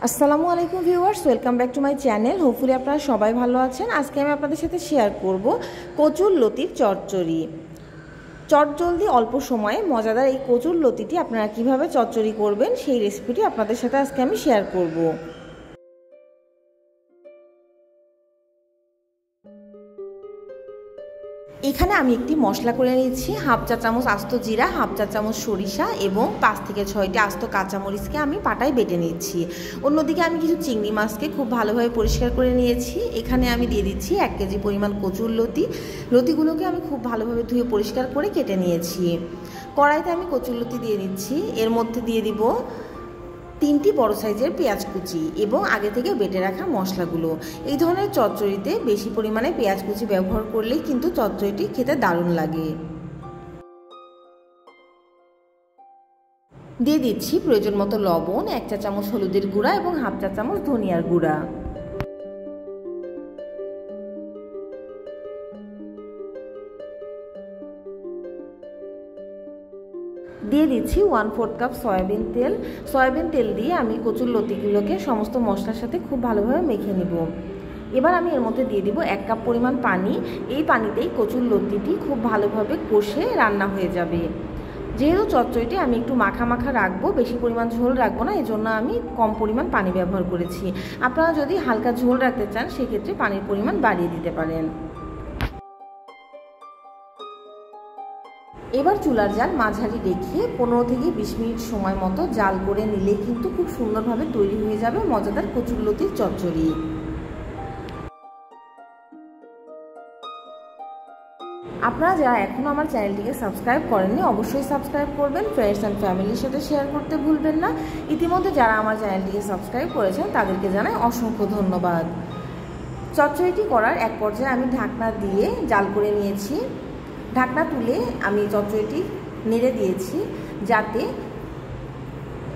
আসসালামু আলাইকুম viewers, welcome back to my channel. Hopefully আপনারা সবাই ভালো আছেন। আজকে আমি আপনাদের সাথে শেয়ার করব কচুর লতির চচ্চড়ি। চটজলদি অল্প সময়ে মজাদার এই কচুর লতিটি আপনারা কিভাবে চচ্চড়ি করবেন সেই রেসিপিটি আপনাদের সাথে আজকে আমি শেয়ার করব। এখানে আমি একটি মশলা করে নিচ্ছি। হাফ চা চামচ আস্ত জিরা, হাফ চা চামচ সরিষা এবং 5 থেকে 6টি আস্ত কাঁচামরিচকে আমি পাটায় বেটে নিচ্ছি। অন্যদিকে আমি কিছু চিংড়ি মাছকে খুব ভালোভাবে পরিষ্কার করে নিয়েছি। এখানে আমি দিয়ে দিচ্ছি 1 কেজি পরিমাণ কচুর লতি। লতিগুলোকে আমি খুব ভালোভাবে ধুয়ে পরিষ্কার করে কেটে নিয়েছি। কড়াইতে আমি কচুর লতি দিয়ে দিচ্ছি। এর মধ্যে দিয়ে দিব 3টি বড় সাইজের পেঁয়াজ কুচি এবং আগে থেকে বেটে রাখা মশলাগুলো। এই ধরনের চচ্চড়িতে বেশি পরিমাণে পেঁয়াজ কুচি ব্যবহার করলেই কিন্তু চচ্চড়িটি খেতে দারুণ লাগে। দিয়ে দিচ্ছি প্রয়োজন মতো লবণ, 1 চা চামচ হলুদের গুঁড়া এবং হাফ চা চামচ ধনিয়ার গুঁড়া। দিয়ে দিচ্ছি 1/4 কাপ সয়াবিন তেল। সয়াবিন তেল দিয়ে আমি কচুর লতিগুলোকে সমস্ত মশলার সাথে খুব ভালোভাবে মেখে নিব। এবার আমি এর মধ্যে দিয়ে দিব 1 কাপ পরিমাণ পানি। এই পানিতেই কচুর লতিটি খুব ভালোভাবে কষে রান্না হয়ে যাবে। যেহেতু চচ্চড়িটি আমি একটু মাখা মাখা রাখবো, বেশি পরিমাণ ঝোল রাখবো না, এজন্য আমি কম পরিমাণ পানি ব্যবহার করেছি। আপনারা যদি হালকা ঝোল রাখতে চান সেক্ষেত্রে পানির পরিমাণ বাড়িয়ে দিতে পারেন। এবার চুলার জাল মাঝারি রেখে 15 থেকে 20 মিনিট সময় মতো জাল করে নিলে কিন্তু খুব সুন্দরভাবে তৈরি হয়ে যাবে মজাদার কচুর লতির চচ্চড়ি। আপনারা যারা এখনও আমার চ্যানেলটিকে সাবস্ক্রাইব করেননি অবশ্যই সাবস্ক্রাইব করবেন। ফ্রেন্ডস অ্যান্ড ফ্যামিলির সাথে শেয়ার করতে ভুলবেন না। ইতিমধ্যে যারা আমার চ্যানেলটিকে সাবস্ক্রাইব করেছেন তাদেরকে জানাই অসংখ্য ধন্যবাদ। চচ্চড়িটি করার এক পর্যায়ে আমি ঢাকনা দিয়ে জাল করে নিয়েছি। ঢাকনা তুলে আমি চচ্চড়িটি নেড়ে দিয়েছি যাতে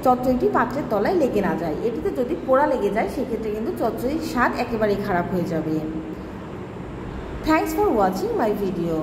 চচ্চড়িটি পাত্রের তলায় লেগে না যায়। এটিতে যদি পোড়া লেগে যায় সেক্ষেত্রে কিন্তু চচ্চড়ির স্বাদ একেবারেই খারাপ হয়ে যাবে। Thanks for watching my video.